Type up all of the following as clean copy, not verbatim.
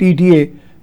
TTA,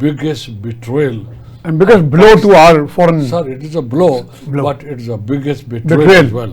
biggest betrayal and biggest blow to our foreign, sir, it is a blow, but it is the biggest betrayal as well.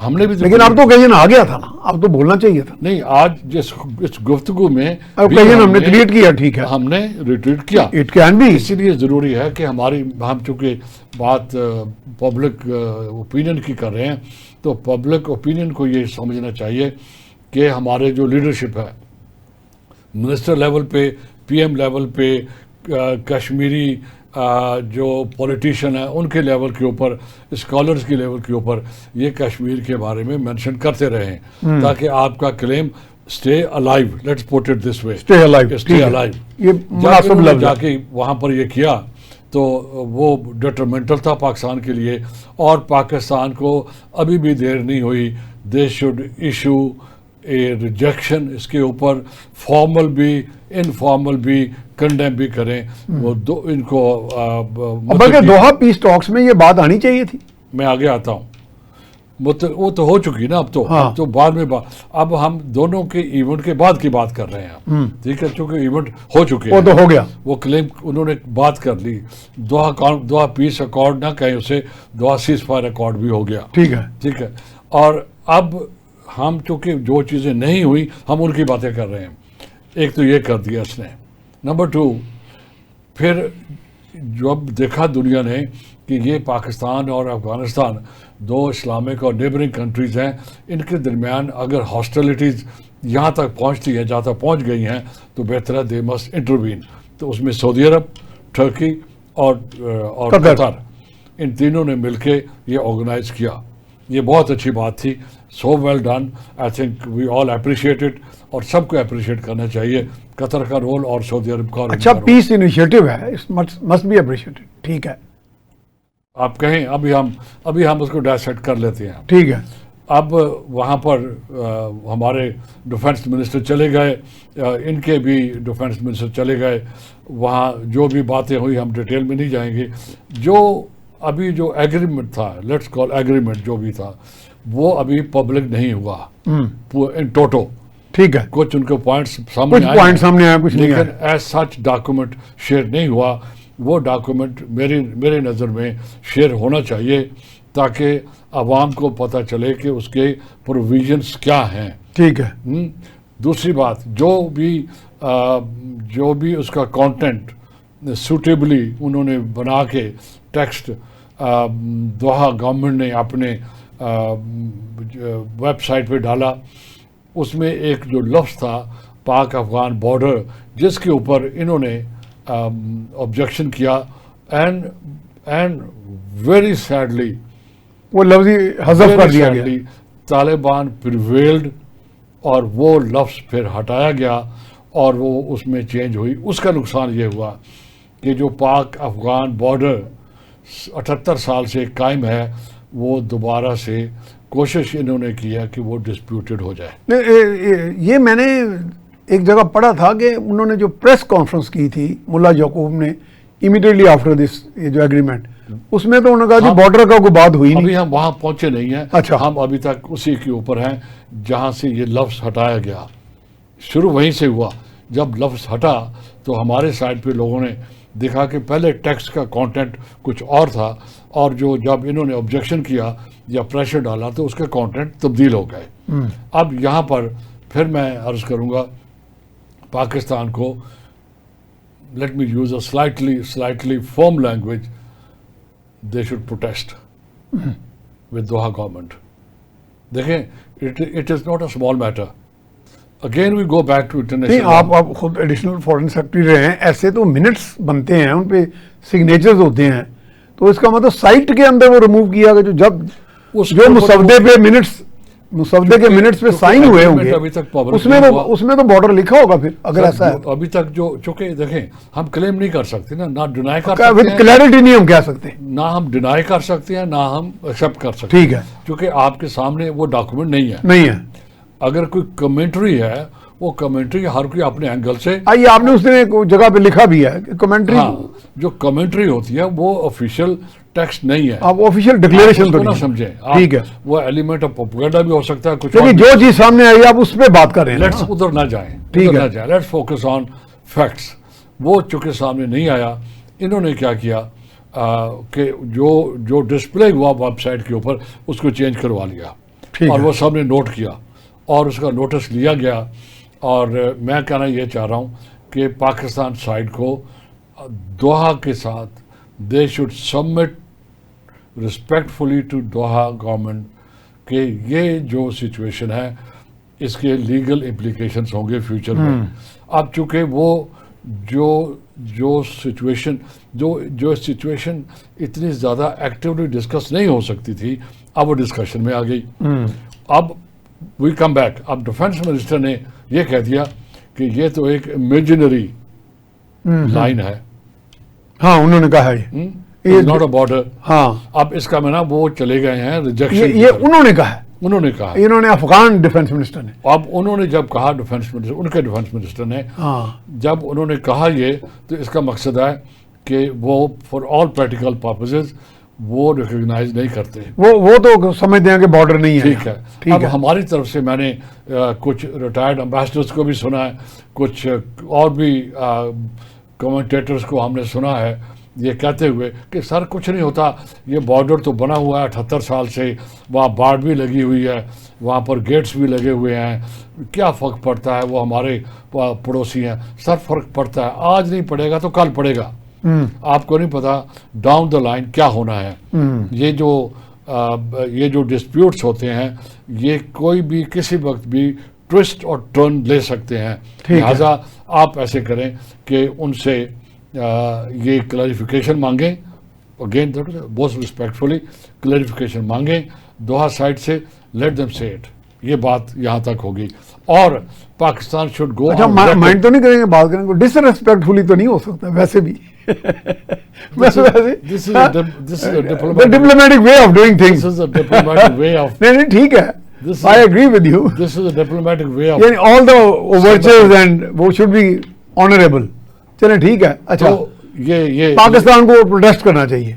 ہم نے بھی تو لیکن اب تو occasion آ گیا تھا نا, اب تو بولنا چاہیے تھا. نہیں, آج اس گفتگو میں اوکیزن ہم نے کریٹ کیا, ٹھیک ہے, ہم نے ریٹریٹ کیا. It can be. اسی لیے ضروری ہے کہ ہم چونکہ بات پبلک اوپینین کی کر رہے ہیں, تو پبلک اوپینین کو یہ سمجھنا چاہیے کہ ہمارے جو لیڈرشپ ہے منسٹر لیول پہ, پی ایم لیول پہ, کشمیری جو پولیٹیشین ہیں ان کے لیول کے اوپر, اسکالرز کی لیول کے اوپر یہ کشمیر کے بارے میں مینشن کرتے رہیں تاکہ آپ کا claim stay alive. Let's put it this way, stay alive. Stay alive. یہ مناسب لفظ جا کے وہاں پر یہ کیا تو وہ ڈیٹرمنٹل تھا پاکستان کے لیے, اور پاکستان کو ابھی بھی دیر نہیں ہوئی. They should issue a rejection, اس کے اوپر فارمل بھی انفارمل بھی کنڈیم بھی کریں. وہ دو ان کو بلکہ دوحہ پیس ٹاکس میں یہ بات آنی چاہیے تھی. میں آگے آتا ہوں, وہ تو ہو چکی نا اب تو بعد میں اب ہم دونوں کے ایونٹ کے بعد کی بات کر رہے ہیں, ٹھیک ہے, چونکہ ایونٹ ہو چکے وہ تو ہو گیا, وہ کلیم انہوں نے بات کر لی. دوحہ پیس ایکارڈ نہ کہیں اسے, دوحہ سیز فائر ایکارڈ بھی ہو گیا, ٹھیک ہے, ٹھیک ہے. اور اب ہم چونکہ جو چیزیں نہیں ہوئی ہم ان کی باتیں کر رہے ہیں. ایک تو یہ کر دیا اس نے. نمبر 2, پھر جب دیکھا دنیا نے کہ یہ پاکستان اور افغانستان دو اسلامک اور نیبرنگ کنٹریز ہیں, ان کے درمیان اگر ہاسٹیلٹیز یہاں تک پہنچتی ہیں جہاں تک پہنچ گئی ہیں تو بہتر ہے دے مسٹ انٹروین. تو اس میں سعودی عرب, ٹرکی اور قطر, ان تینوں نے مل کے یہ آرگنائز کیا. یہ بہت اچھی بات تھی. So well done. I think we all appreciate it, اور سب کو اپریشیٹ کرنا چاہیے قطر کا رول اور سعودی عرب کا. اچھا پیس انیشیٹو ہے, مسٹ بی اپریشیٹڈ, ٹھیک ہے. آپ کہیں ابھی ہم اس کو ڈائسیکٹ کر لیتے ہیں, ٹھیک ہے. اب وہاں پر ہمارے ڈیفنس منسٹر چلے گئے, ان کے بھی ڈیفنس منسٹر چلے گئے. وہاں جو بھی باتیں ہوئی ہم ڈیٹیل میں نہیں جائیں گے. ابھی جو ایگریمنٹ تھا, لیٹس کال ایگریمنٹ جو بھی تھا, وہ ابھی پبلک نہیں ہوا ان ٹوٹو, ٹھیک ہے. کچھ ان کے پوائنٹس سامنے آیا, کچھ نہیں آیا, لیکن ایز سچ ڈاکومنٹ شیئر نہیں ہوا. وہ ڈاکومنٹ میرے نظر میں شیئر ہونا چاہیے تاکہ عوام کو پتہ چلے کہ اس کے پروویژنس کیا ہیں, ٹھیک ہے. دوسری بات, جو بھی اس کا کانٹینٹ سوٹیبلی انہوں نے بنا کے ٹیکسٹ دوحہ گورنمنٹ نے اپنے ویب سائٹ پہ ڈالا, اس میں ایک جو لفظ تھا پاک افغان بارڈر, جس کے اوپر انہوں نے آبجیکشن کیا, اینڈ ویری سیڈلی وہ لفظ حذف کر دیا گیا. طالبان پریویلڈ اور وہ لفظ پھر ہٹایا گیا اور وہ اس میں چینج ہوئی. اس کا نقصان یہ ہوا کہ جو پاک افغان بارڈر 78 سال سے قائم ہے, وہ دوبارہ سے کوشش انہوں نے کیا کہ وہ ڈسپیوٹڈ ہو جائے. یہ میں نے ایک جگہ پڑھا تھا کہ انہوں نے جو پریس کانفرنس کی تھی ملا یعقوب نے امیڈیٹلی آفٹر دس یہ جو ایگریمنٹ, اس میں تو انہوں نے کہا کہ بارڈر کا کوئی بات ہوئی نہیں. ابھی ہم وہاں پہنچے نہیں ہیں. اچھا, ہم ابھی تک اسی کے اوپر ہیں جہاں سے یہ لفظ ہٹایا گیا. شروع وہیں سے ہوا. جب لفظ ہٹا تو ہمارے سائڈ پہ لوگوں نے دیکھا کہ پہلے ٹیکسٹ کا کانٹینٹ کچھ اور تھا, اور جب انہوں نے آبجیکشن کیا یا پریشر ڈالا تو اس کا کانٹینٹ تبدیل ہو گئے. اب یہاں پر پھر میں عرض کروں گا پاکستان کو, let me use a slightly firm language, they should protest with Doha government. دیکھیں, it is not a small matter. Again we go back to international. آپ خود ایڈیشنل فارن سیکرٹری رہے ہیں, ایسے تو منٹس بنتے ہیں, ان پہ سگنیچرز ہوتے ہیں, تو اس کا مطلب سائٹ کے اندر وہ ریموو کیا کہ جو مسودے پہ مسودے کے منٹس پہ سائن ہوئے ہوں گے, اس میں تو بارڈر لکھا ہوگا. پھر اگر ایسا ہے ابھی تک جو چونکہ دیکھیں ہم کلیم نہیں کر سکتے نہ ڈینائی کر سکتے, وتھ کلیئرٹی نہیں ہم کہہ سکتے, نہ ہم ڈینائی کر سکتے ہیں نہ ہم ایکسیپٹ کر سکتے ہیں. ٹھیک ہے, کیونکہ آپ کے سامنے وہ ڈاکومنٹ نہیں ہے. اگر کوئی کمنٹری ہے, وہ کمنٹری ہر کوئی اپنے اینگل سے, آئیے آپ نے اس نے ایک جگہ پہ لکھا بھی ہے کہ کمنٹری, جو کمنٹری ہوتی ہے وہ آفیشیل ٹیکسٹ نہیں ہے. آپ آفیشیل ڈکلیریشن تو نہ سمجھیں, ٹھیک ہے, وہ ایلیمنٹ آف پروپیگنڈا بھی ہو سکتا ہے کچھ, لیکن جو چیز سامنے آئی آپ اس پہ بات کر رہے ہیں. لیٹس ادھر نہ جائیں, لیٹس فوکس آن فیکٹس. وہ چونکہ سامنے نہیں آیا, انہوں نے کیا کیا کہ جو ڈسپلے ہوا ویب سائٹ کے اوپر اس کو چینج کروا لیا. ٹھیک اور ہے. وہ سب نے نوٹ کیا اور اس کا نوٹس لیا گیا. اور میں کہنا یہ چاہ رہا ہوں کہ پاکستان سائڈ کو دوحہ کے ساتھ they should submit respectfully to Doha government کہ یہ جو سچویشن ہے اس کے لیگل امپلیکیشنس ہوں گے فیوچر میں. اب چونکہ وہ جو سچویشن اتنی زیادہ ایکٹیولی ڈسکس نہیں ہو سکتی تھی اب وہ ڈسکشن میں آ گئی. اب وی کم بیک. اب ڈیفینس منسٹر نے یہ کہہ دیا کہ یہ تو ایک امیجنری لائن ہے. ہاں انہوں نے کہا یہ ناٹ اے بارڈر. ہاں اب اس کا معنی وہ چلے گئے ہیں ریجیکشن. یہ انہوں نے کہا ہے. انہوں نے کہا. انہوں نے افغان ڈیفنس منسٹر نے. اب انہوں نے جب کہا ڈیفینس منسٹر ان کے ڈیفینس منسٹر نے جب انہوں نے کہا یہ تو اس کا مقصد ہے کہ وہ فار آل پریکٹیکل پرپزز وہ ریکگنائز نہیں کرتے. وہ تو سمجھتے ہیں کہ بارڈر نہیں ہے. ٹھیک ہے. اب ہماری طرف سے میں نے کچھ ریٹائرڈ امبیسڈرس کو بھی سنا ہے, کچھ اور بھی کمنٹیٹرز کو ہم نے سنا ہے یہ کہتے ہوئے کہ سر کچھ نہیں ہوتا, یہ بارڈر تو بنا ہوا ہے 78 سال سے, وہاں باڑ بھی لگی ہوئی ہے, وہاں پر گیٹس بھی لگے ہوئے ہیں, کیا فرق پڑتا ہے, وہ ہمارے پڑوسی ہیں. سر فرق پڑتا ہے, آج نہیں پڑے گا تو کل پڑے گا. آپ کو نہیں پتا ڈاؤن دا لائن کیا ہونا ہے. یہ جو ڈسپیوٹس ہوتے ہیں یہ کوئی بھی کسی وقت بھی ٹوسٹ اور ٹرن لے سکتے ہیں. لہٰذا آپ ایسے کریں کہ ان سے یہ کلیریفیکیشن مانگیں, اگین بہت ریسپیکٹفلی کلیریفیکیشن مانگیں دوحہ سائڈ سے. لیٹ دیم سے اٹ. یہ بات یہاں تک ہوگی. اور پاکستان شوڈ گو. اچھا مائنڈ تو نہیں کریں گے, بات کریں گے, ڈس ریسپیکٹفلی تو نہیں ہو سکتا ویسے بھی. Diplomatic way of doing things. نہیں ٹھیک ہے, I agree with you. This is a diplomatic way of. یعنی all the overtures and وہ should be honorable. چلیں ٹھیک ہے. اچھا یہ پاکستان کو پروٹیسٹ کرنا چاہیے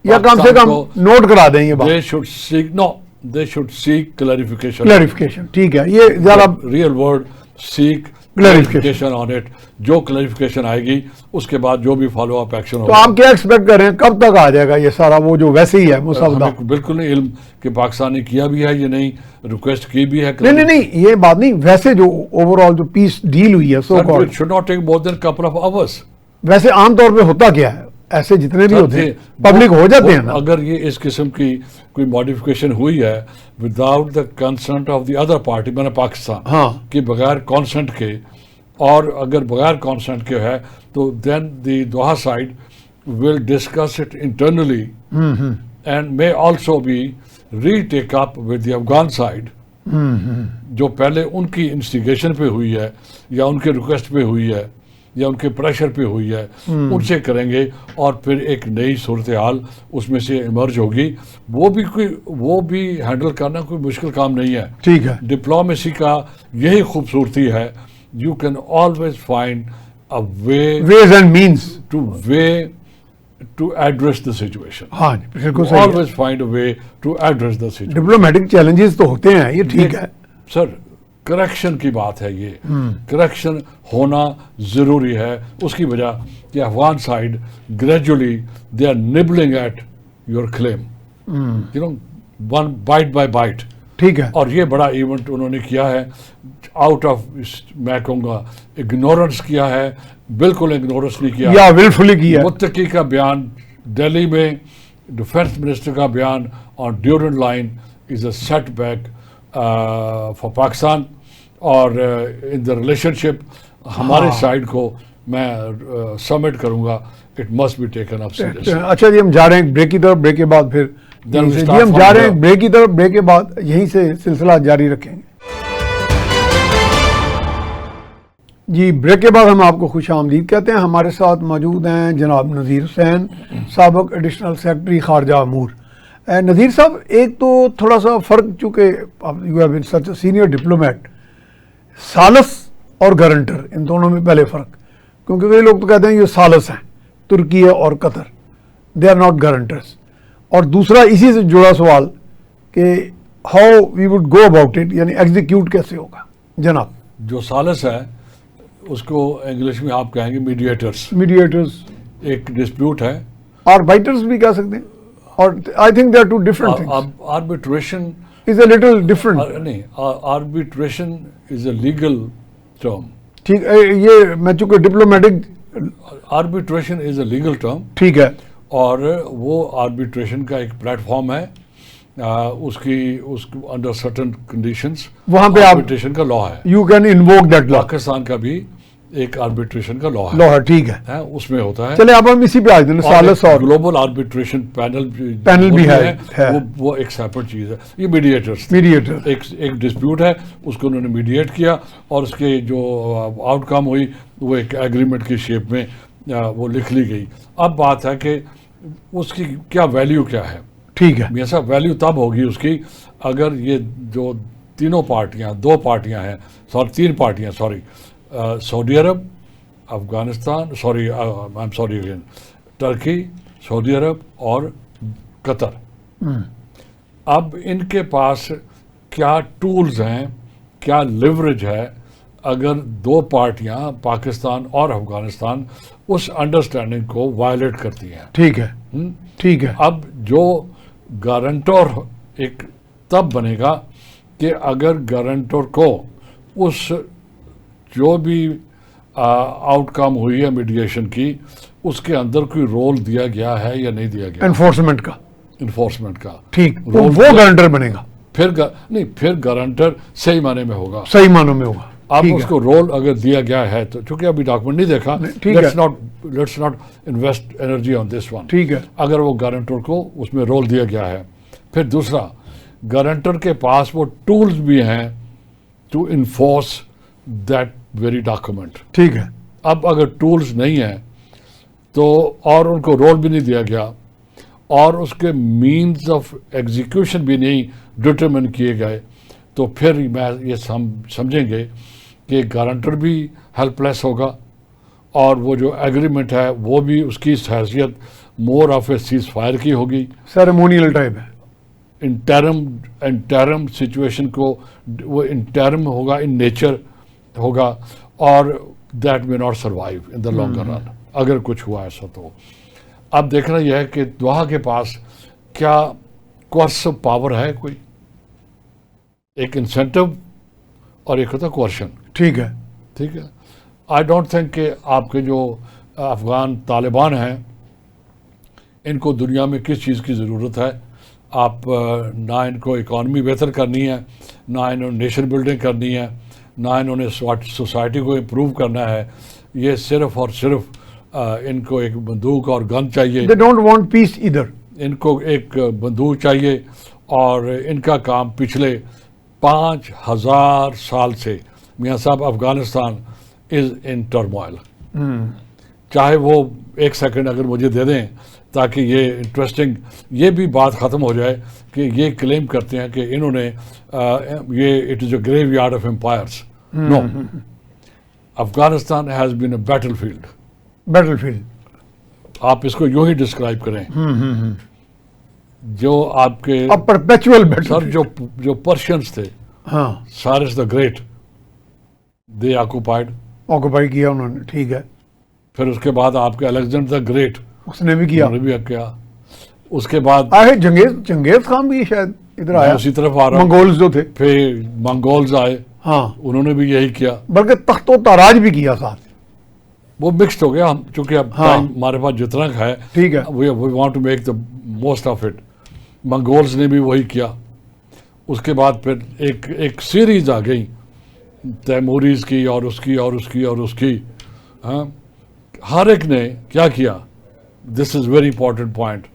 یا کم سے کم نوٹ کرا دیں یہ بات. They should seek no. They should seek clarification. Clarification ٹھیک ہے. یہ ذرا real word seek clarification on it. جو کلیریفیکیشن آئے گی اس کے بعد جو بھی فالو اپ ایکشن تو آپ کیا ایکسپیکٹ کر رہے ہیں, کب تک آ جائے گا یہ سارا وہ جو ویسے ہی ہے مسودہ؟ ہمیں بالکل نہیں علم کہ پاکستان نے کیا بھی ہے یہ نہیں, ریکویسٹ کی بھی ہے. نہیں یہ بات نہیں, ویسے جو اوور آل جو پیس ڈیل ہوئی ہے so called, it should not take more than couple of hours. ویسے عام طور پہ ہوتا کیا ہے, ایسے جتنے بھی ہوتے ہیں پبلک ہو جاتے ہیں نا. اگر یہ اس قسم کی کوئی ماڈیفکیشن ہوئی ہے without the consent of the other party, میں نے پاکستان کے بغیر کانسنٹ کے, اور اگر بغیر کانسنٹ کے ہے تو then the Doha side will discuss it internally and may also be retake up with the Afghan side, جو پہلے ان کی انسٹیگیشن پہ ہوئی ہے یا ان کے ریکویسٹ پہ ہوئی ہے یا ان کے پریشر پہ ہوئی ہے, ان سے کریں گے اور پھر ایک نئی صورتحال اس میں سے ایمرج ہوگی. وہ بھی ہینڈل کرنا کوئی مشکل کام نہیں ہے. ٹھیک ہے. ڈپلومیسی کا یہی خوبصورتی ہے, you can always find a ways and means to address the situation. ہاں بالکل صحیح. Always find a way to address the situation. Diplomatic challenges تو ہوتے ہیں, یہ ٹھیک ہے سر. کریکشن کی بات ہے, یہ کریکشن ہونا ضروری ہے. اس کی وجہ کہ Afghan side gradually they are nibbling at your claim, you know, one bite by bite. ٹھیک ہے. اور یہ بڑا ایونٹ انہوں نے کیا ہے آؤٹ آف, میں کہوں گا اگنورنس کیا ہے, بالکل اگنورنس نہیں کیا, یا ولفلی کیا. متقی کا بیان دہلی میں, ڈیفینس منسٹر کا بیان on Durand line is a setback for Pakistan. اور ان دا ریلیشن شپ ہمارے سائڈ کو میں سبمٹ کروں گا, it must be taken up seriously. اچھا جی ہم جا رہے ہیں بریک کی طرف, بریک کے بعد پھر ہم جا رہے ہیں بریک کی طرف, بریک کے بعد یہیں سے سلسلہ جاری رکھیں گے. جی بریک کے بعد ہم آپ کو خوش آمدید کہتے ہیں. ہمارے ساتھ موجود ہیں جناب نذیر حسین, سابق ایڈیشنل سیکرٹری خارجہ امور. نذیر صاحب, ایک تو تھوڑا سا فرق, چونکہ you have been such a senior diplomat, سالس اور گارنٹر ان دونوں میں پہلے فرق, کیونکہ کئی لوگ تو کہتے ہیں یہ سالس ہیں, ترکی اور قطر, دے آر ناٹ گارنٹرز. اور دوسرا اسی سے جڑا سوال کہ how we would go about it, یعنی ایگزیکیوٹ کیسے ہوگا جناب. جو سالس ہے اس کو انگلش میں آپ کہیں گے میڈیٹرز. ایک ڈسپیوٹ ہے, آربائٹرز بھی کہہ سکتے ہیں, اور I think they are two different things. Arbitration is a little different. نہیں, arbitration is a legal term. ٹھیک یہ میں چونکہ diplomatic. Arbitration is a legal term. ٹھیک ہے. اور وہ آربیٹریشن کا ایک پلیٹ فارم ہے, اس انڈر سرٹن کنڈیشنز وہاں پہ آربیٹریشن کا لا ہے. You can invoke that law. Pakistan کا بھی ایک آربیٹریشن کا لا ہے. ٹھیک ہے, اس میں ہوتا ہے. چلے اب ہم اسی پہ آ جائیں. سالس اور گلوبل آربیٹریشن پینل بھی ہے. وہ ایک سیپریٹ چیز ہے. یہ میڈیٹرز ایک ڈسپیوٹ ہے, اس کو انہوں نے میڈیٹ کیا اور اس کے جو آؤٹ کم ہوئی وہ ایک ایگریمنٹ کی شیپ میں وہ لکھ لی گئی. اب بات ہے کہ اس کی کیا ویلیو کیا ہے. ٹھیک ہے. ایسا ویلیو تب ہوگی اس کی اگر یہ جو تینوں پارٹیاں, دو پارٹیاں ہیں, تین پارٹیاں, سعودی عرب, افغانستان, اگین ٹرکی, سعودی عرب اور قطر. اب ان کے پاس کیا ٹولز ہیں, کیا لیوریج ہے اگر دو پارٹیاں پاکستان اور افغانستان اس انڈرسٹینڈنگ کو وائلیٹ کرتی ہیں. ٹھیک ہے. ٹھیک ہے. اب جو گارنٹور ایک تب بنے گا کہ اگر گارنٹور کو اس جو بھی آؤٹ کم ہوئی ہے میڈیشن کی اس کے اندر کوئی رول دیا گیا ہے یا نہیں دیا گیا. انفورسمنٹ کا. ٹھیک, وہ گارنٹر بنے گا. پھر گارنٹر صحیح معنی میں ہوگا. صحیح معنوں میں ہوگا. اب اس کو رول اگر دیا گیا ہے تو چونکہ ابھی ڈاکومنٹ نہیں دیکھا, let's not invest energy on this one. ٹھیک ہے. اگر وہ گارنٹر کو اس میں رول دیا گیا ہے, پھر دوسرا گارنٹر کے پاس وہ ٹولز بھی ہیں to enforce that very document. ٹھیک ہے. اب اگر ٹولز نہیں ہیں تو اور ان کو رول بھی نہیں دیا گیا اور اس کے مینز آف ایگزیکیوشن بھی نہیں ڈٹرمن کیے گئے تو پھر میں یہ سمجھیں گے کہ گارنٹر بھی ہیلپ لیس ہوگا اور وہ جو ایگریمنٹ ہے وہ بھی اس کی حیثیت more of a cease fire کی ہوگی. سیریمونیل ٹائپ ہے. انٹرم سچویشن کو وہ انٹرم ہوگا, ان نیچر ہوگا اور that may not survive in the longer run اگر کچھ ہوا ایسا. تو اب دیکھنا یہ ہے کہ دوحہ کے پاس کیا کوئرسو پاور ہے, کوئی ایک انسینٹو اور ایک ہوتا ہے کوئرشن. ٹھیک ہے. ٹھیک ہے. آئی ڈونٹ تھنک کہ آپ کے جو افغان طالبان ہیں ان کو دنیا میں کس چیز کی ضرورت ہے. آپ نہ ان کو اکانومی بہتر کرنی ہے, نہ انہوں نے نیشن بلڈنگ کرنی ہے, نہ انہوں نے سوسائٹی کو امپروو کرنا ہے. یہ صرف اور صرف ان کو ایک بندوق اور گن چاہیے. They don't want peace either. ان کو ایک بندوق چاہیے اور ان کا کام پچھلے 5000 سال سے میاں صاحب افغانستان از ان ٹرموائل. چاہے وہ ایک سیکنڈ اگر مجھے دے دیں تاکہ یہ انٹرسٹنگ یہ بھی بات ختم ہو جائے کہ یہ کلیم کرتے ہیں کہ انہوں نے یہ it is a graveyard of empires. No, Afghanistan has been a battlefield. آپ اس کو یوں ہی ڈسکرائب کریں جو آپ کے سر جو پرشینس تھے, Cyrus the great, they occupied کیا انہوں نے. ٹھیک ہے. پھر اس کے بعد آپ کے الیگزینڈر دا گریٹ, اس نے بھی کیا. اس کے بعد چنگیز خان بھی شاید ادھر آیا, اسی طرف آ رہا, منگولز جو تھے. پھر منگولز آئے, انہوں نے بھی یہی کیا, بلکہ تخت و تاراج بھی کیا ساتھ. وہ مکسڈ ہو گیا. ہم چونکہ اب ٹائم ہمارے پاس جتنا ہے, ٹھیک ہے, we want to make the most of it. Mongols نے بھی وہی کیا. اس کے بعد پھر ایک سیریز آ گئی تیموریز کی اور اس کی اور اس کی اور اس کی. ہر ایک نے کیا کیا. This is very important point.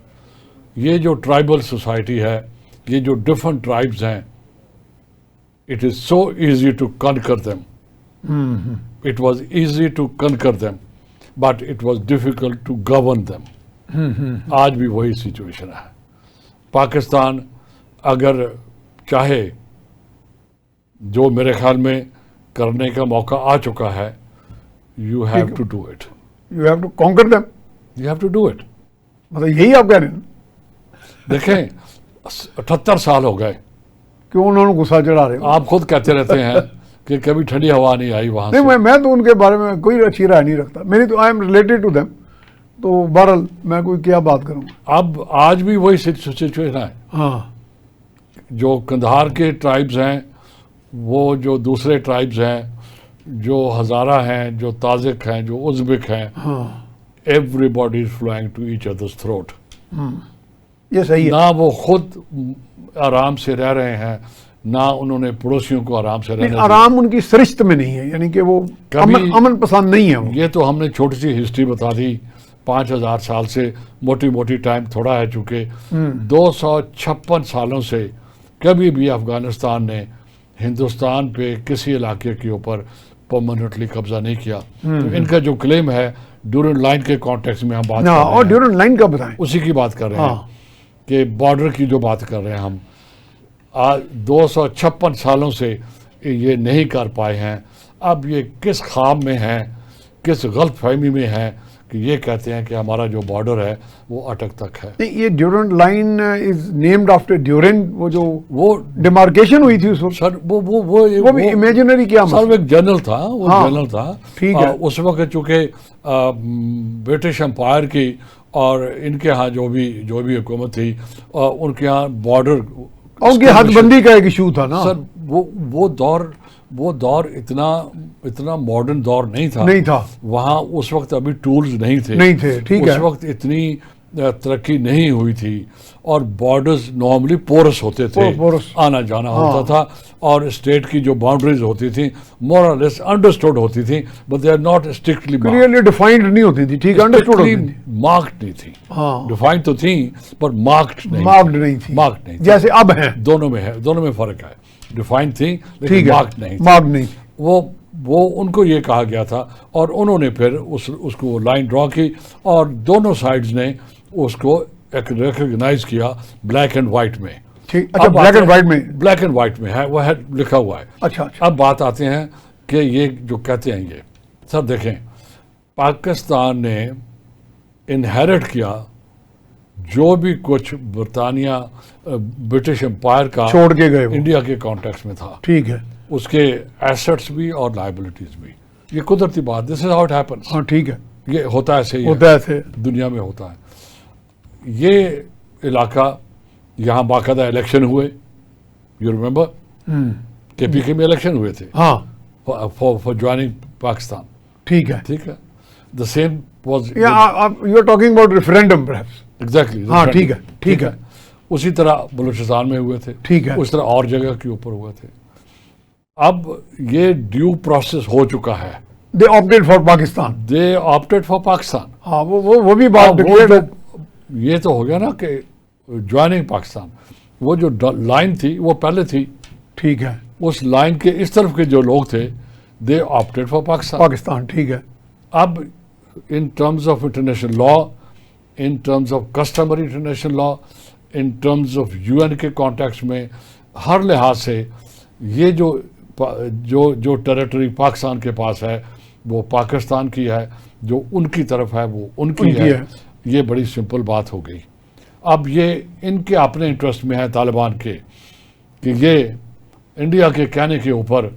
یہ جو ٹرائبل سوسائٹی ہے, یہ جو ڈفرنٹ ٹرائبز ہیں, it is so easy to conquer them. It was easy to conquer them, but it was difficult to govern them. آج بھی وہی سچویشن ہے. پاکستان اگر چاہے, جو میرے خیال میں کرنے کا موقع آ چکا ہے, you have to do it. You have to conquer them. You have to do it. مطلب یہی آپ کہہ رہے ہیں. دیکھیں 78 سال ہو گئے. کیوں انہوں نے غصہ چڑھا رہے ہیں؟ آپ خود کہتے رہتے ہیں کہ کبھی ٹھنڈی ہوا نہیں آئی وہاں سے. نہیں, میں تو ان کے بارے میں کوئی اچھی رائے نہیں رکھتا. میری تو I am related to them, تو بہرحال میں کوئی کیا بات کروں گا. اب آج بھی وہی سچویشن ہے. جو کندھار کے ٹرائبز ہیں، وہ جو دوسرے ٹرائبز ہیں، جو ہزارہ ہیں، جو تازک ہیں، جو ازبک ہیں، everybody is flowing to each other's throat. یہ صحیح ہے. نہ وہ خود آرام سے رہ رہے ہیں، نہ انہوں نے پڑوسیوں کو آرام سے رہنے دیا. آرام ان کی سرشت میں نہیں ہے، یعنی کہ وہ امن پسند نہیں ہے. وہ یہ تو ہم نے چھوٹی سی ہسٹری بتا دی. 5000 سال سے موٹی موٹی ٹائم تھوڑا ہے، چونکہ 256 سالوں سے کبھی بھی افغانستان نے ہندوستان پہ کسی علاقے کے اوپر پرماننٹلی قبضہ نہیں کیا. تو ان کا جو کلیم ہے ڈیورنٹ لائن کے کانٹیکس میں ہم بات کر رہے ہیں، اور ڈیورنٹ لائن کا بتائیں، اسی کی بات کر رہے ہیں کہ بارڈر کی جو بات کر رہے ہیں ہم. 256 سالوں سے یہ نہیں کر پائے ہیں. اب یہ کس خواب میں ہیں، کس غلط فہمی میں ہیں کہ یہ کہتے ہیں کہ ہمارا جو بارڈر ہے وہ اٹک تک ہے. یہ Durant line is named after Durant, وہ جو وہ ڈیمارکیشن ہوئی تھی اس وقت، سر وہ بھی امیجنری کیا سر ایک جنرل تھا، وہ جنرل تھا. ٹھیک ہے. اس وقت چونکہ برٹش امپائر کی اور ان کے ہاں جو بھی حکومت تھی، ان کے ہاں بارڈر، ان کی حد بندی کا ایک ایشو تھا نا سر. وہ دور اتنا ماڈرن دور نہیں تھا. وہاں اس وقت ابھی ٹولز نہیں تھے. ٹھیک ہے. اس وقت اتنی ترقی نہیں ہوئی تھی، اور بارڈرز نارملی پورس ہوتے تھے، آنا جانا ہوتا تھا، اور اسٹیٹ کی جو باؤنڈریز ہوتی تھیں مور اور لیس انڈرسٹوڈ ہوتی تھیں، but they are not strictly clearly defined نہیں ہوتی تھی. ٹھیک ہے، انڈرسٹوڈ ہوتی تھی، مارکڈ نہیں تھی. ڈیفائنڈ تو تھیں پر مارکڈ نہیں تھی، جیسے اب ہیں. دونوں میں فرق ہے. ڈیفائنڈ تھی لیکن مارکڈ نہیں. وہ ان کو یہ کہا گیا تھا، اور انہوں نے پھر اس کو لائن ڈرا کی، اور دونوں سائڈز نے اس کو ریکگنائز کیا بلیک اینڈ وائٹ میں. اچھا، بلیک اینڈ وائٹ میں ہے، وہ ہے لکھا ہوا ہے. اچھا. اب بات آتے ہیں کہ یہ جو کہتے ہیں، یہ سر دیکھیں، پاکستان نے انہیرٹ کیا جو بھی کچھ برطانیہ برٹش امپائر کا چھوڑ کے گئے انڈیا کے کانٹیکس میں تھا. ٹھیک ہے. اس کے ایسٹس بھی اور لائبلٹیز بھی. یہ قدرتی بات، دس از ہاؤ اٹ ہیپنس. ٹھیک ہے. یہ ہوتا ایسے ہی ہے، دنیا میں ہوتا ہے. یہ علاقہ، یہاں باقاعدہ الیکشن ہوئے، یو ریمبر کہ پی کے میں الیکشن ہوئے تھے فار جوائننگ پاکستان. ٹھیک ہے. The same was, you are talking about referendum perhaps. Exactly. ٹھیک ہے. اسی طرح بلوچستان میں ہوئے تھے. ٹھیک ہے. اس طرح اور جگہ کے اوپر ہوئے تھے. اب یہ ڈیو پروسیس ہو چکا ہے. دے آپٹیڈ فار پاکستان. وہ بھی بات یہ تو ہو گیا نا کہ جوائننگ پاکستان. وہ جو لائن تھی وہ پہلے تھی. ٹھیک ہے. اس لائن کے اس طرف کے جو لوگ تھے دے آپٹیڈ فار پاکستان. ٹھیک ہے. اب in terms of international law, in terms of customary international law, in terms of UN کے کانٹیکس میں، ہر لحاظ سے یہ جو ٹیریٹری پاکستان کے پاس ہے وہ پاکستان کی ہے، جو ان کی طرف ہے وہ ان کی ہے. یہ بڑی سمپل بات ہو گئی. اب یہ ان کے اپنے انٹرسٹ میں ہے طالبان کے کہ یہ انڈیا کے کہنے کے اوپر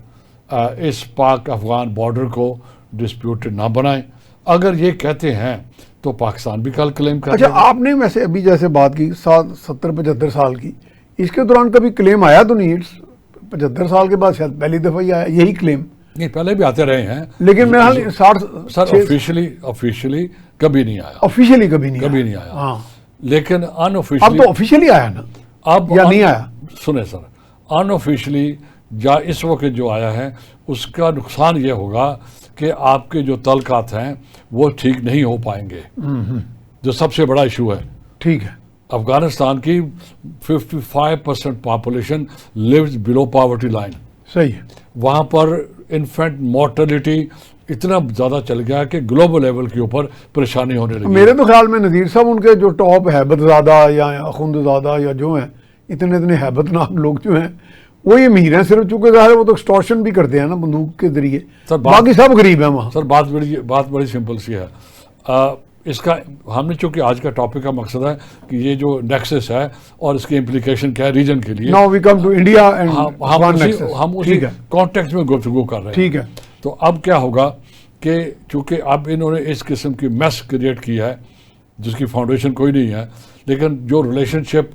اس پاک افغان بارڈر کو ڈسپیوٹڈ نہ بنائیں. اگر یہ کہتے ہیں تو پاکستان بھی کل کلیم کرے. اچھا، آپ نے ویسے ابھی جیسے بات کی 70-75 سال کی، اس کے دوران کبھی کلیم آیا تو نہیں؟ 75 سال کے بعد شاید پہلی دفعہ ہی آیا یہی کلیم. نہیں، پہلے بھی آتے رہے ہیں، لیکن میں سر آفیشیلی کبھی نہیں آیا. آفیشیلی کبھی نہیں آیا. لیکن ان اب تو آفیشیلی آیا نا، اب یا نہیں آیا؟ سنیں سر، ان آفیشیلی اس وقت جو آیا ہے اس کا نقصان یہ ہوگا کہ آپ کے جو تعلقات ہیں وہ ٹھیک نہیں ہو پائیں گے، جو سب سے بڑا ایشو ہے. ٹھیک ہے. افغانستان کی 55% پاپولیشن لیوز بلو پاورٹی لائن. صحیح ہے. وہاں پر انفینٹ مورٹیلٹی اتنا زیادہ چل گیا کہ گلوبل لیول کے اوپر پریشانی ہونے لگی. میرے تو خیال میں نذیر صاحب ان کے جو ٹاپ ہیبت زادہ یا اخوند زادہ یا جو ہیں اتنے ہیبت ناک لوگ جو ہیں وہ یہ امیر ہیں صرف، چونکہ ظاہر ہے وہ تو ایکسٹورشن بھی کرتے ہیں نا بندوق کے ذریعے. باقی سب غریب ہیں وہاں. سر بات بڑی سمپل سی ہے. اس کا ہم نے چونکہ آج کا ٹاپک کا مقصد ہے کہ یہ جو نیکسس ہے اور اس کی امپلیکیشن کیا ہے ریجن کے لیے. Now we come to India and ہم اسی کانٹیکسٹ میں گفتگو کر رہے ہیں. ٹھیک ہے. تو اب کیا ہوگا کہ چونکہ اب انہوں نے اس قسم کی میس کریٹ کی ہے جس کی فاؤنڈیشن کوئی نہیں ہے، لیکن جو ریلیشن شپ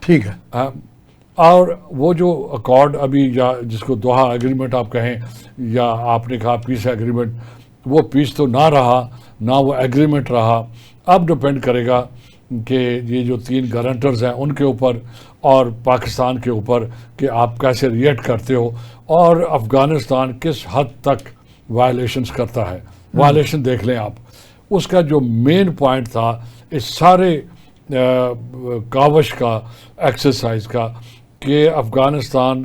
ٹھیک ہے. اور وہ جو اکارڈ ابھی یا جس کو دوحہ ایگریمنٹ آپ کہیں یا آپ نے کہا پیس ایگریمنٹ، وہ پیس تو نہ رہا نہ وہ ایگریمنٹ رہا. اب ڈپینڈ کرے گا کہ یہ جو 3 گارنٹرز ہیں ان کے اوپر اور پاکستان کے اوپر کہ آپ کیسے ریئیکٹ کرتے ہو اور افغانستان کس حد تک وائلیشنز کرتا ہے. وائلیشن دیکھ لیں آپ، اس کا جو مین پوائنٹ تھا اس سارے کاوش کا ایکسرسائز کا کہ افغانستان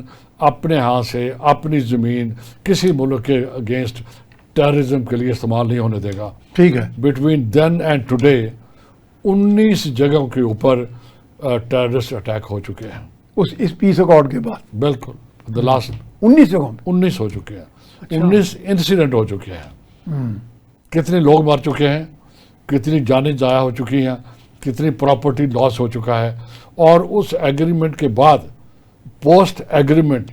اپنے ہاں سے اپنی زمین کسی ملک کے اگینسٹ ٹیررزم کے لیے استعمال نہیں ہونے دے گا. ٹھیک ہے. بٹوین دین اینڈ ٹوڈے 19 جگہوں کے اوپر ٹیررسٹ اٹیک ہو چکے ہیں اس پیس اکارڈ کے بعد. بالکل دا لاسٹ 19 جگہوں میں 19 ہو چکے ہیں. 19 انسیڈنٹ ہو چکے ہیں. کتنے لوگ مر چکے ہیں، کتنی جانیں ضائع ہو چکی ہیں، کتنی پراپرٹی لاس ہو چکا ہے. اور اس ایگریمنٹ کے بعد پوسٹ ایگریمنٹ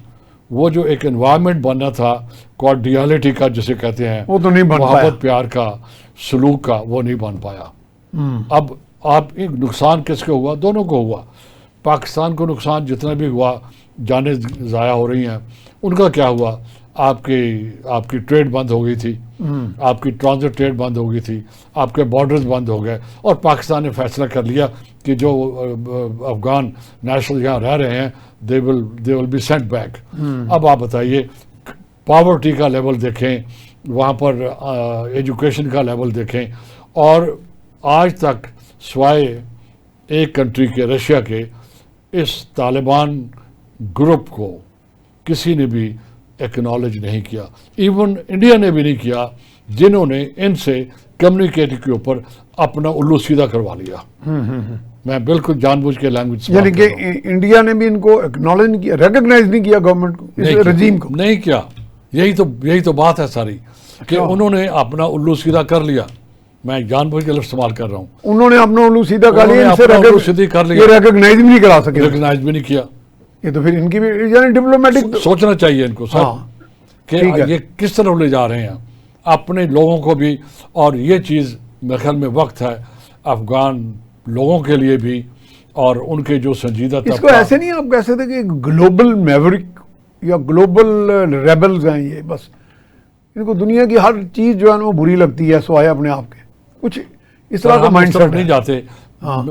وہ جو ایک انوائرمنٹ بننا تھا کارڈیالٹی کا جسے کہتے ہیں، وہ تو نہیں بن پایا. محبت پیار کا سلوک کا، وہ نہیں بن پایا. اب آپ ایک نقصان کس کو ہوا؟ دونوں کو ہوا. پاکستان کو نقصان جتنا بھی ہوا، جانیں ضائع ہو رہی ہیں. ان کا کیا ہوا؟ آپ کی ٹریڈ بند ہو گئی تھی، آپ کی ٹرانزٹ ٹریڈ بند ہو گئی تھی، آپ کے بارڈرز بند ہو گئے اور پاکستان نے فیصلہ کر لیا کہ جو افغان نیشنل یہاں رہ رہے ہیں دے ول بی سینٹ بیک. اب آپ بتائیے پاورٹی کا لیول دیکھیں، وہاں پر ایجوکیشن کا لیول دیکھیں، اور آج تک سوائے ایک کنٹری کے رشیا کے اس طالبان گروپ کو کسی نے بھی ایکنالج نہیں کیا. ایون انڈیا نے بھی نہیں کیا، جنہوں نے ان سے کمیونیکیٹ کے اوپر اپنا الو سیدھا کروا لیا. میں بالکل جان بوجھ کے لینگویج یعنی کہ انڈیا نے بھی ان کو ایکنالج نہیں کیا، ریکگنائز نہیں کیا گورنمنٹ کو، اس رجیم کو نہیں کیا. یہی تو بات ہے ساری کہ انہوں نے اپنا الو سیدھا کر لیا. میں جان بوجھ کے لفظ استعمال کر رہا ہوں. انہوں نے اپنا الو سیدھا کر لیا، یہ ریکگنائز بھی نہیں کرا سکے. ریکگنائز بھی نہیں کیا. یہ تو پھر ان کی بھی یعنی ڈپلومیٹک سوچنا چاہیے ان کو سر کہ یہ کس طرح لے جا رہے ہیں اپنے لوگوں کو بھی. اور یہ چیز میرے خیال میں وقت ہے افغان لوگوں کے لیے بھی اور ان کے جو سنجیدہ اس کو ایسے نہیں آپ کہہ سکتے کہ گلوبل میورک یا گلوبل ریبلز ہیں یہ، بس ان کو دنیا کی ہر چیز جو ہے وہ بری لگتی ہے سوائے اپنے آپ کے. کچھ اس طرح کا مائنڈ سیٹ نہیں جاتے.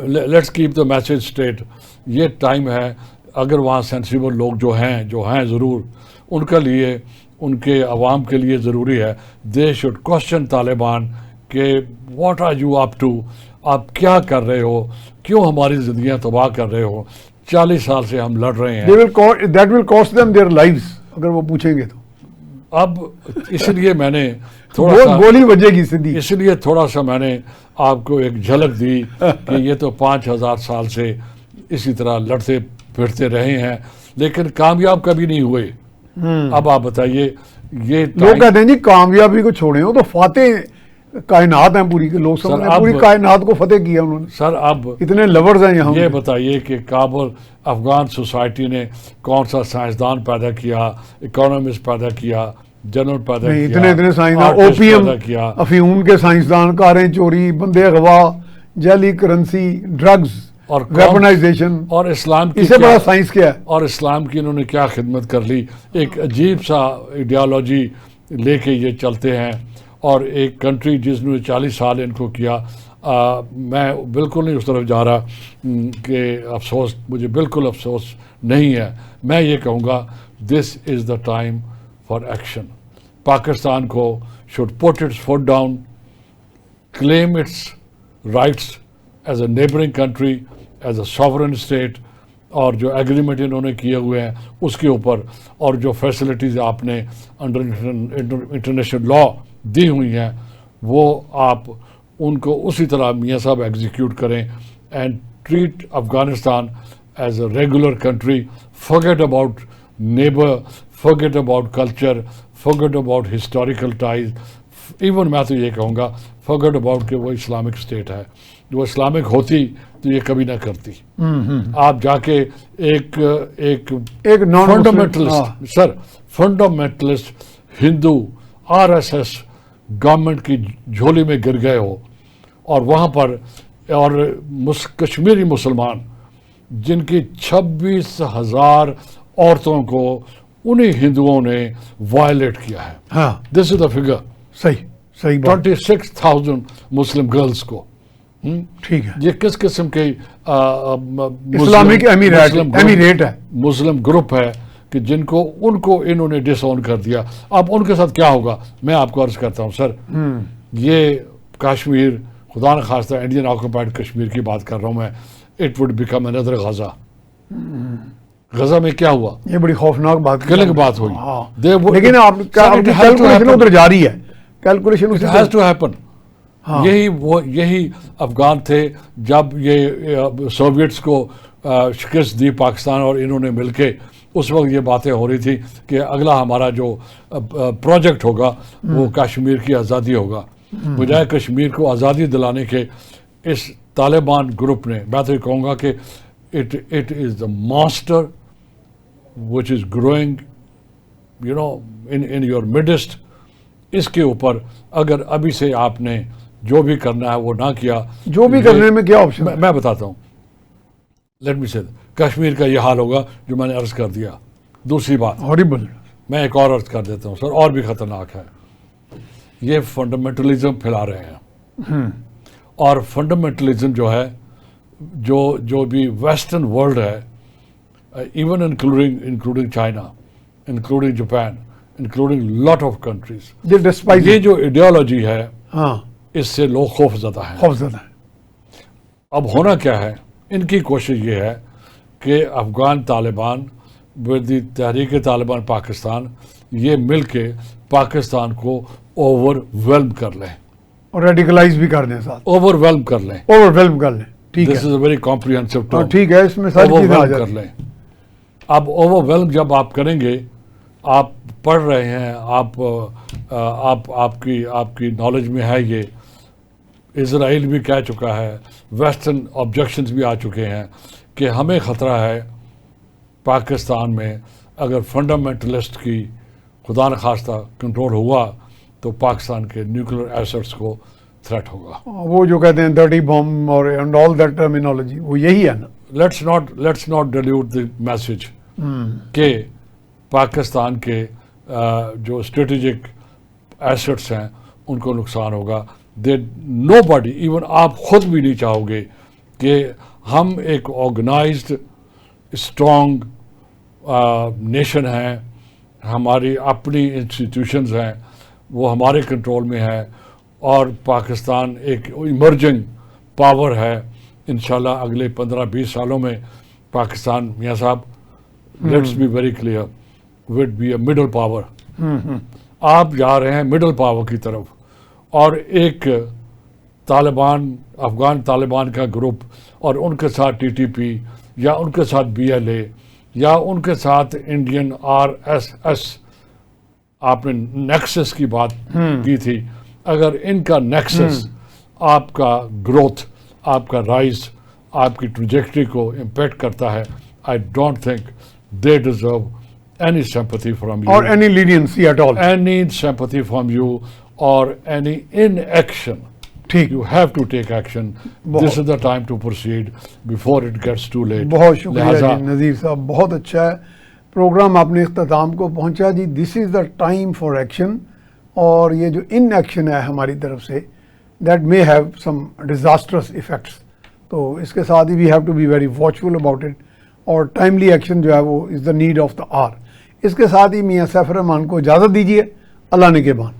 Let's keep the message straight. یہ ٹائم ہے اگر وہاں سینسیبل لوگ جو ہیں ضرور ان کے لیے، ان کے عوام کے لیے ضروری ہے دے شوڈ کوشچن طالبان کہ what are you up to, آپ کیا کر رہے ہو، کیوں ہماری زندگیاں تباہ کر رہے ہو، 40 سال سے ہم لڑ رہے ہیں. That will cost them their lives اگر وہ پوچھیں گے تو. اب اس لیے میں نے تھوڑا سا گولی بجے گی سیدھی. اس لیے تھوڑا سا میں نے آپ کو ایک جھلک دی کہ یہ تو 5000 سال سے اسی طرح لڑتے پھرتے رہے ہیں لیکن کامیاب کبھی نہیں ہوئے. اب آپ بتائیے یہ لوگ کہتے ہیں جی کامیابی کو چھوڑیں، وہ تو فاتح کائنات ہیں پوری کے لوگ سب نے پوری کائنات کو فتح کیا انہوں نے. سر اب اتنے لورز ہیں یہاں. یہ بتائیے کہ کابل افغان سوسائٹی نے کون سا سائنسدان پیدا کیا، اکانومسٹ پیدا کیا، جنرل پیدا کیا، اتنے سائنسدان، اوپیم افیون کے سائنسدان، کاریں چوری، بندے اغوا، جعلی کرنسی، ڈرگز اور ویپنائزیشن، اور اسلام کی اسے بڑا سائنس کیا ہے. اور اسلام کی انہوں نے کیا خدمت کر لی. ایک عجیب سا ایڈیالوجی لے کے یہ چلتے ہیں اور ایک کنٹری جس نے 40 سال ان کو کیا. میں بالکل نہیں اس طرف جا رہا کہ افسوس، مجھے بالکل افسوس نہیں ہے. میں یہ کہوں گا this is the time for action. Pakistan کو should put its foot down, claim its rights as a neighbouring country, as a sovereign state, اور جو ایگریمنٹ انہوں نے کیے ہوئے ہیں اس کے اوپر اور جو فیسلٹیز آپ نے انڈر انٹرنیشنل لا دی ہوئی ہیں وہ آپ ان کو اسی طرح میاں صاحب ایگزیکیوٹ کریں and treat Afghanistan as a regular country. forget about neighbor, forget about culture, forget about historical ties. Even میں تو یہ کہوں گا forget about کہ وہ اسلامک اسٹیٹ ہے. جو اسلامک ہوتی تو یہ کبھی نہ کرتی. آپ جا کے ایک فنڈامنٹلسٹ فنڈامنٹلسٹ ہندو RSS گورنمنٹ کی جھولی میں گر گئے ہو اور وہاں پر اور کشمیری مسلمان جن کی 26,000 عورتوں کو انہی ہندوؤں نے وائلیٹ کیا ہے. ہاں دس از دا فگر. صحیح بات. 26,000 مسلم گرلز کو. ٹھیک ہے. یہ کس قسم کے اسلامک امیریٹ ہے, مسلم گروپ ہے کہ جن کو انہوں نے ڈس اون کر دیا. اب ان کے ساتھ کیا ہوگا میں آپ کو عرض کرتا ہوں سر. یہ کشمیر خدا نخواستہ انڈین آکوپائڈ کشمیر کی بات کر رہا ہوں میں. It would become another Gaza. Gaza میں کیا ہوا؟ یہ بڑی خوفناک بات, کلنگ بات ہوئی. لیکن آپ کیلکولیشن ادھر جاری ہے. Calculation has to happen. یہی افغان تھے جب یہ سوویٹس کو شکست دی پاکستان اور انہوں نے مل کے اس وقت یہ باتیں ہو رہی تھی کہ اگلا ہمارا جو پروجیکٹ ہوگا وہ کشمیر کی آزادی ہوگا. بجائے کشمیر کو آزادی دلانے کے اس طالبان گروپ نے, میں تو یہ کہوں گا کہ it is the monster which is growing in your midst. اس کے اوپر اگر ابھی سے آپ نے جو بھی کرنا ہے وہ نہ کیا, جو بھی کرنے میں کیا آپشن میں بتاتا ہوں. لیٹ می سے کشمیر کا یہ حال ہوگا جو میں نے عرض کر دیا. دوسری بات ہاریبل, میں ایک اور عرض کر دیتا ہوں سر, اور بھی خطرناک ہے. یہ فنڈامنٹلزم پھیلا رہے ہیں, اور فنڈامنٹلزم جو ہے جو بھی ویسٹرن ورلڈ ہے, even including China, including Japan, including lot of countries, یہ جو ایڈیالوجی ہے اس سے لوگ خوف زدہ ہیں. اب ہونا کیا ہے, ان کی کوشش یہ ہے کہ افغان طالبان ود دی تحریک طالبان پاکستان یہ مل کے پاکستان کو اوور ویلم کر لیں, اور ریڈیکلائز بھی کر دیں, ساتھ اوور ویلم کر لیں. ٹھیک ہے, دس از اے ویری کمپریہنسو ٹرم. ٹھیک ہے, اس میں ساری چیزیں آ کر لیں. اب اوور ویلم جب آپ کریں گے, آپ پڑھ رہے ہیں, آپ کی نالج میں ہے یہ, اسرائیل بھی کہہ چکا ہے, ویسٹرن آبجیکشنز بھی آ چکے ہیں کہ ہمیں خطرہ ہے پاکستان میں اگر فنڈامنٹلسٹ کی خدا نخواستہ کنٹرول ہوا تو پاکستان کے نیوکلیر ایسٹس کو تھریٹ ہوگا. وہ جو کہتے ہیں ڈرٹی بم اور اینڈ آل دیٹ ٹرمینالوجی, وہ یہی ہے نا. Let's not dilute the message کہ پاکستان کے جو اسٹریٹجک ایسٹس ہیں ان کو نقصان ہوگا. نو باڈی, ایون آپ خود بھی نہیں چاہو گے کہ ہم ایک آرگنائزڈ اسٹرانگ نیشن ہیں, ہماری اپنی انسٹیٹیوشنز ہیں, وہ ہمارے کنٹرول میں ہے, اور پاکستان ایک ایمرجنگ پاور ہے. انشاءاللہ اگلے 15-20 سالوں میں پاکستان, میاں صاحب let's be very clear, would be a middle power. آپ جا رہے ہیں مڈل پاور کی طرف, اور ایک طالبان, افغان طالبان کا گروپ اور ان کے ساتھ TTP یا ان کے ساتھ BLA یا ان کے ساتھ انڈین RSS, آپ نے نیکسس کی بات کی تھی, اگر ان کا نیکسس آپ کا گروتھ, آپ کا رائز, آپ کی ٹریجیکٹری کو امپیکٹ کرتا ہے, I don't think they deserve any sympathy from you, or any leniency at all, any sympathy from you or any inaction. ٹھیک, You have to take action. This is the time to proceed before it gets too late. بہت شکریہ جی نذیر صاحب, بہت اچھا ہے programme, آپ نے اختتام کو پہنچا جی. This is the time for action, اور یہ جو ان ایکشن ہے ہماری طرف سے that may have some disastrous effects, تو اس کے ساتھ ہی we have to be very watchful about it, اور ٹائملی ایکشن جو ہے وہ is the need of the hour. اس کے ساتھ ہی میاں سیف الرحمان کو اجازت دیجیے. اللہ نگہبان.